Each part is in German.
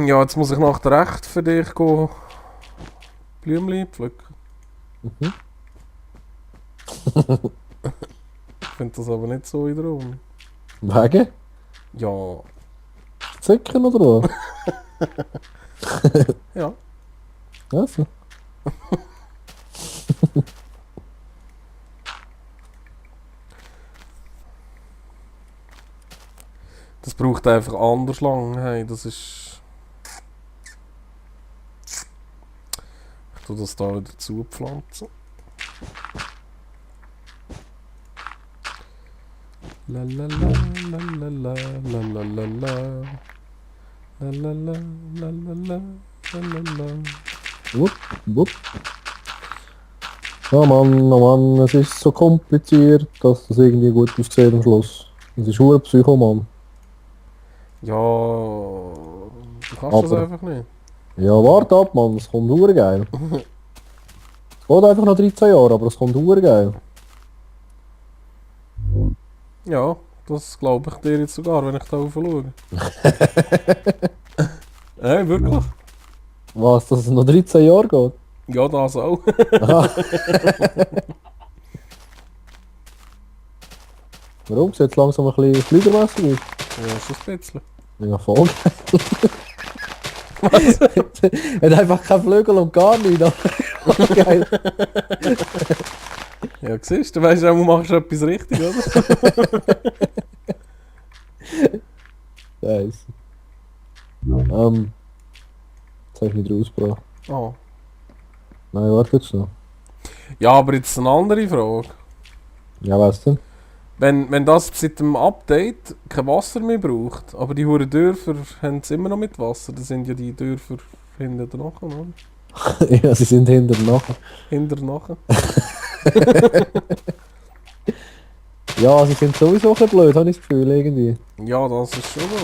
Ja, jetzt muss ich nach der Recht für dich gehen, Blümchen pflücken. Mhm. Ich finde das aber nicht so wiederum. Wegen? Ja, Zicken oder was? ja. Also. Das braucht einfach anders lang. Hey, das ist... Ich tue das da wieder zupflanzen. La la la la la la la la la la. La la la la la la la la la. Wupp, wupp. Oh Mann, es ist so kompliziert, dass das irgendwie gut aussieht am Schluss. Es ist ein Psychomann. Ja, du kannst das Aber, einfach nicht. ja, warte ab, Mann, es kommt urgeil. Es geht einfach noch 13 Jahre, aber es kommt urgeil. Ja, das glaube ich dir jetzt sogar, wenn ich da rauf schaue. Wirklich? Was, dass es noch 13 Jahre geht? Ja, das auch. Aha. Warum? Sieht es langsam ein bisschen flügermässig aus? Ja, schon ein bisschen. Ja, voll. Was? Hat einfach keinen Flügel und gar nichts. Aber geil. Ja, siehst du, weißt du, du machst etwas richtig, oder? Scheiße. Jetzt habe ich mich rausgebracht. Oh. Nein, warte jetzt noch. Ja, aber jetzt eine andere Frage. Ja, weißt du? Wenn das seit dem Update kein Wasser mehr braucht, aber die huren Dörfer haben es immer noch mit Wasser, dann sind ja die Dörfer hinter nachher, oder? Ja, sie sind hinter nachher. Hinter nachher. Ja, sie sind sowieso ein bisschen blöd, habe ich das Gefühl, irgendwie. Ja, das ist schon so.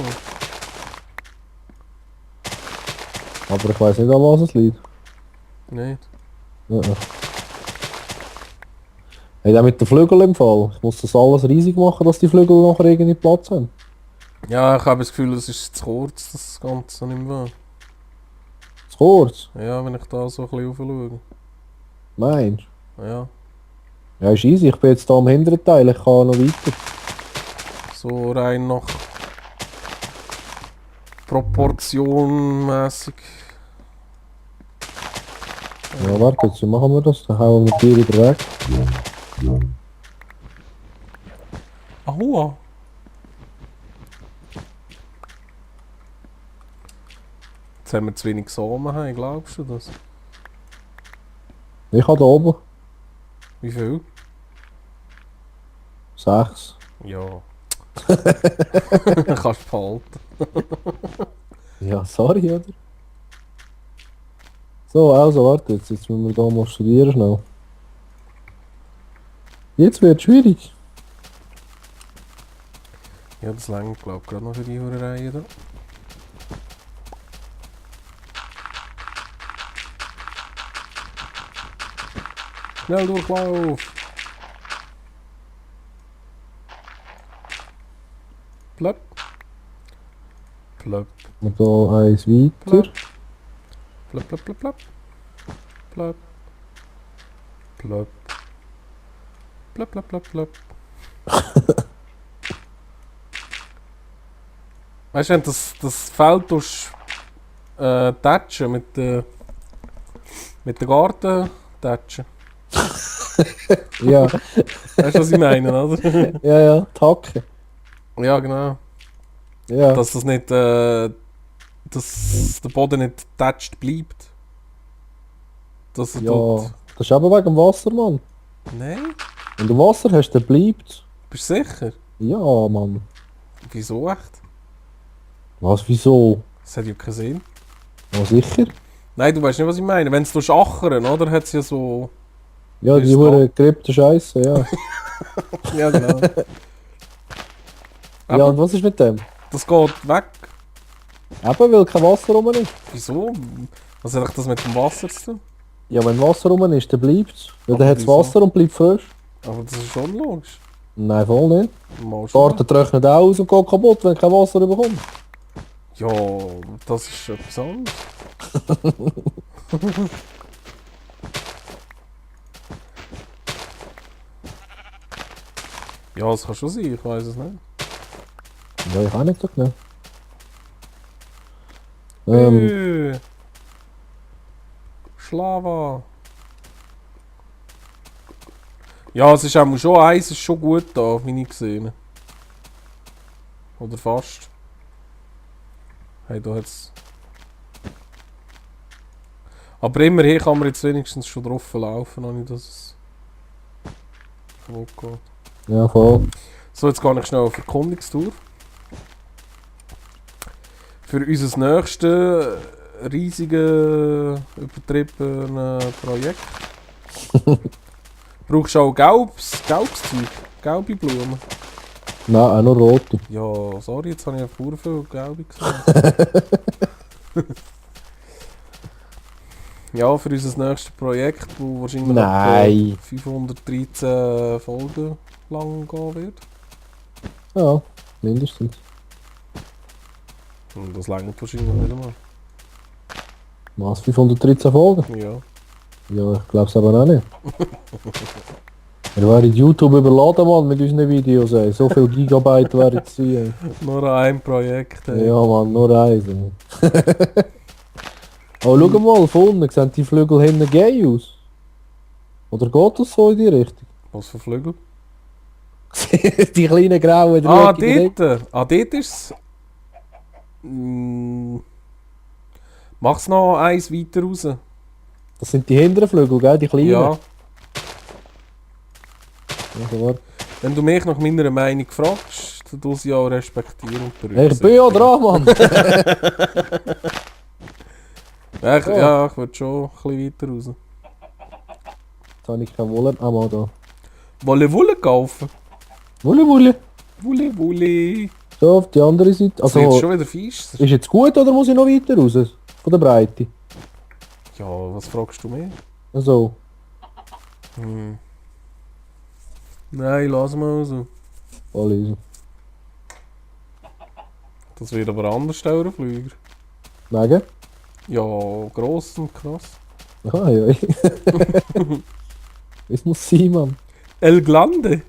Aber ich weiß nicht, an was es liegt. Nicht. Ja. Hey, der mit den Flügeln im Fall. Ich muss das alles riesig machen, dass die Flügel nachher irgendwie Platz haben. Ja, ich habe das Gefühl, das ist zu kurz, das Ganze nicht mehr. Zu kurz. Ja, wenn ich da so ein bisschen raufschaue. Meinst Ja, du? Ja, ist easy. Ich bin jetzt hier am hinteren Teil. Ich kann noch weiter. so rein nach proportionmäßig. Ja, warte, jetzt wie machen wir das? Dann hauen wir die wieder weg. Ahua! Jetzt haben wir zu wenig Samen, hey, glaubst du das? Ich habe da oben Wie viel? 6. Ja. Kannst du behalten. Ja, sorry, oder? So, also warte, jetzt müssen wir da mal studieren schnell. Jetzt wird es schwierig. Ja, das längt, glaube ich, gerade noch für die Hurerei da. Schnell Durchlauf! Plöpp. Plöpp. Und da eins weiter. Plöpp, plöpp, plöpp, plöpp. Plöpp. Plöpp. Plöpp, plöpp, plöpp, plöpp. Weißt du, wenn das Feld tätschen mit der Garten-Tätschen. Ja, Weißt du, was ich meine, oder? ja, ja, die Hacke. Ja, genau. Ja, Dass das nicht, dass der Boden nicht tätscht bleibt. Dass er ja. tut. Das ist eben wegen dem Wasser, Mann. Nein? Wenn du Wasser hast, dann bleibt. Bist du sicher? Ja, Mann. Wieso echt? Was, wieso? Das hat ja keinen Sinn. Ja, sicher? Nein, du weißt nicht, was ich meine. Wenn du achern, oder? Hat es ja so... Ja, Ist die da? hure gerippte Scheiße, ja. Ja, genau. Ja, Aber und was ist mit dem? das geht weg. Eben, weil kein Wasser rum ist. Wieso? Was hat das mit dem Wasser zu tun? Ja, wenn Wasser rum ist, dann bleibt's. Weil Aber dann hat's wieso? Wasser und bleibt frisch. Aber das ist schon logisch. Nein, voll nicht. Mal Der schon. Garten trocknet auch aus und geht kaputt, wenn kein Wasser bekommt. Ja, das ist etwas anderes. Ja, das kann schon sein, ich weiß es nicht. Ja, ich auch nicht so genau. Schlava. Ja, es ist auch schon eins, ist schon gut da, wie ich gesehen habe. Oder fast. Hey, da hat's. Aber immerhin kann man jetzt wenigstens schon drauf laufen, ohne dass es kaputt geht. Ja, voll. So, jetzt gehe ich schnell auf Erkundungstour. Für unser nächstes riesige, übertriebene Projekt. Brauchst du auch gelbes Zeug? Gelbe Blumen? Nein, auch nur rote. Ja, sorry, jetzt habe ich einfach viel gelbe gesehen. Ja, für unser nächstes Projekt, das wahrscheinlich Nein. etwa 513 Folgen lang gehen wird. Ja, mindestens. Und das reicht wahrscheinlich nicht einmal. Was, 513 Folgen? Ja. Ja, ich glaube es aber auch nicht. Wir werden YouTube überladen, Mann, mit unseren Videos, ey. So viel Gigabyte werden es sein, Nur ein Projekt. ey. Ja, Mann, nur eins, ey. Aber schau mal, vorne, sehen die Flügel hinten gay aus? Oder geht das so in die Richtung? Was für Flügel? Die kleinen grauen Ah, dreckigen dort! Ah, dort ist es. Mach's noch eins weiter raus. Das sind die hinteren Flügel, gell? Die kleinen? Ja. Also, warte. Wenn du mich nach meiner Meinung fragst, dann tue ich sie auch respektieren und Hey, ich bin ja dran, Mann! Ja, ich würde schon ein bisschen weiter raus. Jetzt habe ich kein Wolle. Ah, mal da. Wolle kaufen? Wolle, Wolle! Wolle. So, auf die andere Seite. Das ist Also, schon wieder fies. ist jetzt gut oder muss ich noch weiter raus? Von der Breite? Ja, was fragst du mich? Also, Nein, lass mal so. voll easy. Das wird aber anders, der Flüger. Wegen? Ja, gross und krass. Ah, ja. Es muss sein, Mann. El Glande.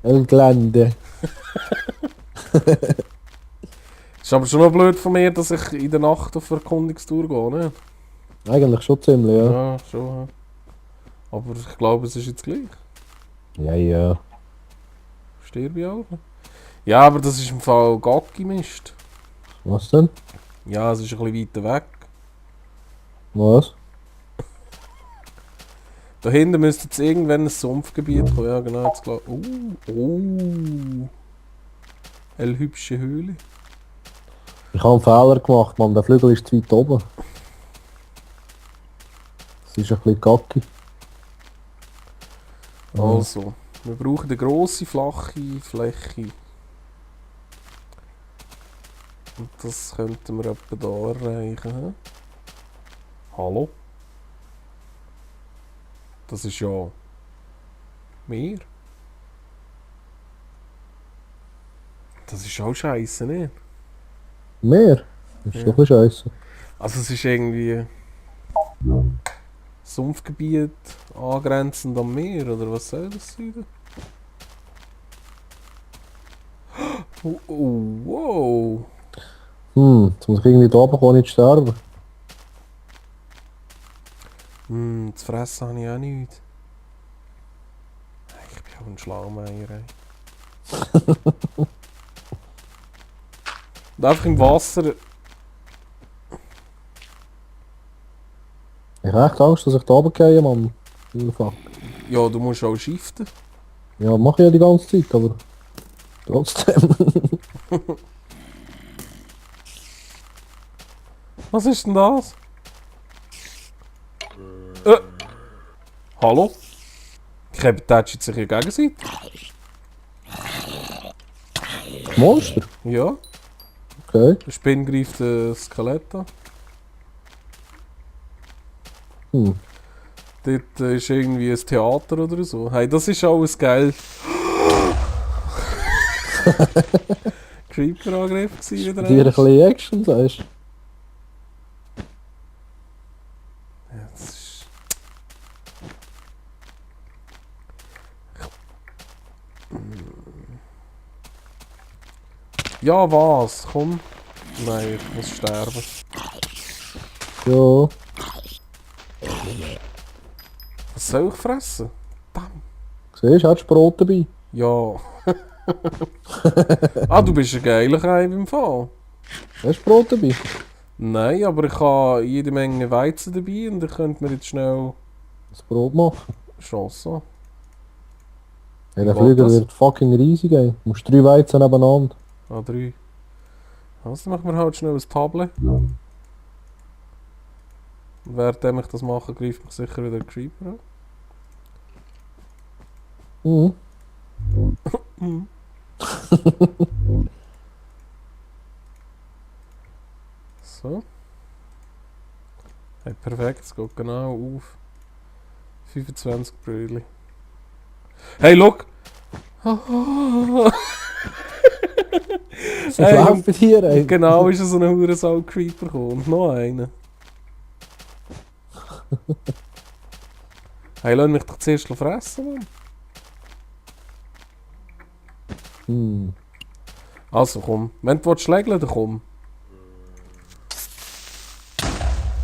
El Glende. Ist aber schon noch blöd von mir, dass ich in der Nacht auf Erkundungstour gehe, ne? Eigentlich schon ziemlich, ja. Ja, schon. Ja. Aber ich glaube, es ist jetzt gleich. Ja, ja. Sterbe ich auch. Ja, aber das ist im Fall Gacki-Mist. Was denn? Ja, es ist ein bisschen weiter weg. Was? Da hinten müsste jetzt irgendwann ein Sumpfgebiet kommen. Ja, genau, jetzt klar. Eine hübsche Höhle. Ich habe einen Fehler gemacht, Mann. Der Flügel ist zu weit oben. Das ist ein bisschen kacke. Also, wir brauchen eine grosse, flache Fläche. Und das könnten wir etwa da erreichen. He? Hallo? Das ist ja Meer. Das ist auch scheiße, ne? Mehr? Das ist Ja. doch ein bisschen scheisse. Also es ist irgendwie Sumpfgebiet angrenzend am Meer, oder was soll das sein? Wow. Jetzt muss ich irgendwie da oben kommen, nicht sterben. Zu fressen habe ich auch nichts. Ich bin auch ein Schlaumeier, ey. Und einfach im Wasser. Ich habe echt Angst, dass ich da oben gehe, Mann. Fuck. Ja, du musst auch shiften. Ja, mache ich ja die ganze Zeit, aber trotzdem. Was ist denn das? Hallo? Ich habe tätschelt sich ja gegenseitig. Monster? Ja, Okay. der Spinn greift das Skelett an. Dort ist irgendwie ein Theater oder so. Hey, das ist alles geil. Creeper-Angriff gewesen wieder. Dir ein bisschen Action, sagst du? Ja, das ist... Ja, was? Komm. Nein, ich muss sterben. Ja. Was soll ich fressen? Siehst du, hast du Brot dabei? Ja. Ah, du bist ein geiler Keim im Fall. Hast du Brot dabei? Nein, aber ich habe jede Menge Weizen dabei und ich könnte mir jetzt schnell Das Brot machen. schossen. Ja, Wie der geht Flüger das? wird fucking riesig, ey. Du musst 3 Weizen nebeneinander. A3. Also machen wir halt schnell ein Table. Und während ich das mache, greift mich sicher wieder ein Creeper an. Mhm. Mhm. So. Hey, perfekt, es geht genau auf 25 Brötchen. Hey, look! Was Hey, läuft bei dir, ey? genau ist so ein Hurensoul Creeper gekommen. Und noch einer. Hey, lass mich doch zuerst fressen, Mann. Hm. Also komm, wenn du willst schlägeln, dann komm.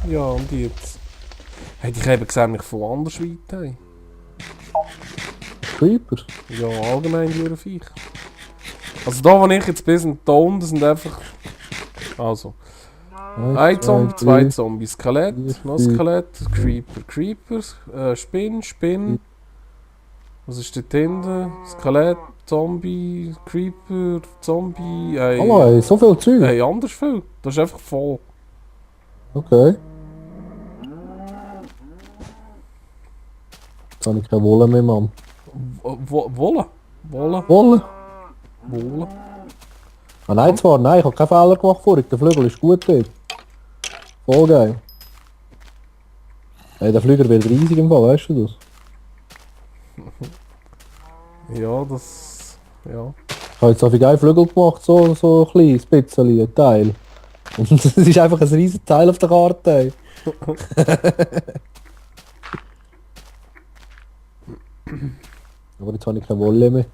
Ja, und jetzt? Hey, ich habe gesehen, mich von anders weit. Hey. Creeper? Ja, allgemein die Viech. Also da, wo ich jetzt bin, sind da unten sind einfach... Also, ein Zombie, zwei Zombies, Skelett, noch Skelett, Creeper, Creeper, Spin. Was ist dort hinten? Skelett, Zombie, Creeper, Zombie, Hallo, ey, so viel Zeug. Hey, anders viel. Das ist einfach voll. Okay. Jetzt habe ich keine Wolle mehr, Mann. Wolle? Wolle? Wolle? Wolle? Ah nein, zwar, nein, ich habe keinen Fehler gemacht vorhin. Der Flügel ist gut dort. Voll geil. Ey, der Flüger wird riesig im Fall, weißt du das? Ja, das... Ja. Ich habe jetzt so viele geile Flügel gemacht, so ein kleines bisschen, ein Teil. Und es ist einfach ein riesiges Teil auf der Karte, ey. Aber jetzt habe ich keine Wolle mehr.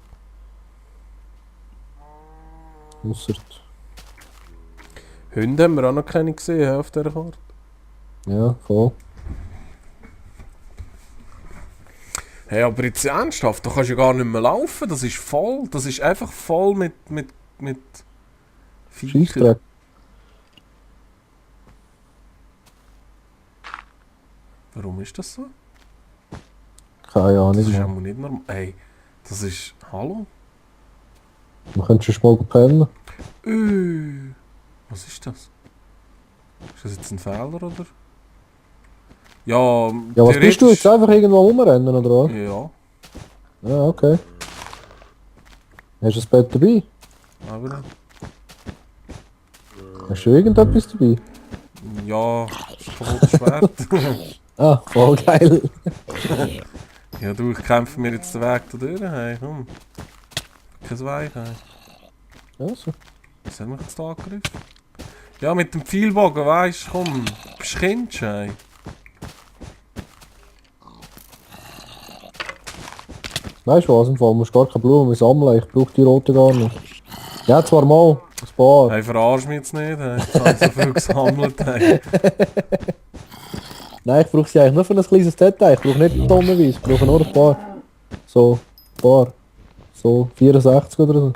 Ausser... Hunde haben wir auch noch keine gesehen auf dieser Karte. Ja, voll. Hey, aber jetzt ernsthaft, da kannst du ja gar nicht mehr laufen. Das ist voll. Das ist einfach voll mit Viechern. Scheissdreck. Warum ist das so? Keine Ahnung, Das ist Mann. auch nicht normal. Ey, das ist... Hallo? Man könnte schon mal pennen. Was ist das? Ist das jetzt ein Fehler, oder? Ja, Ja, was bist du jetzt? Einfach irgendwo rumrennen, oder was? Ja, Ja, okay. Hast du das Bett dabei? aber... Hast du irgendetwas dabei? Ja, das ist kaputtes Schwert. Ah, voll geil. Ja, du, ich kämpfe mir jetzt den Weg da durch. Hey, komm. Kein Weich, hey. Also. Was haben wir jetzt da angegriffen? Ja, mit dem Pfeilbogen, weisst du, komm. Du bist Kind, hey. Weißt du was, im Fall musst du gar keine Blumen mehr sammeln, ich brauche die roten gar nicht. Ja, zwar mal, ein paar. Hey, verarsch mich jetzt nicht, hey. Ich habe so viel gesammelt, hey. Nein, ich brauche sie eigentlich nur für ein kleines Detail, ich brauche nicht tonnenweise, ich brauche nur ein paar. So, ein paar. So, 64 oder so.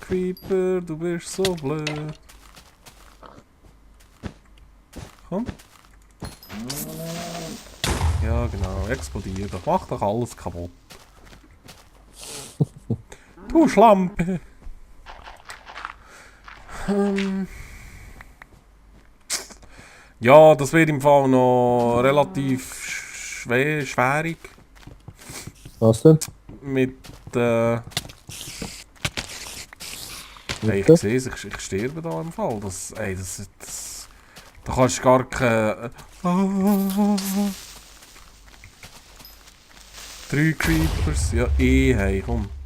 Creeper, du bist so blöd. Komm. Ja, genau, explodiert doch. Mach doch alles kaputt. Du Schlampe! Ja, das wird im Fall noch relativ schwierig Was denn? mit hey, ich Bitte? sehe es, ich sterbe da im Fall. Da kannst du gar keine... 3 Creepers. Ja, hey, komm.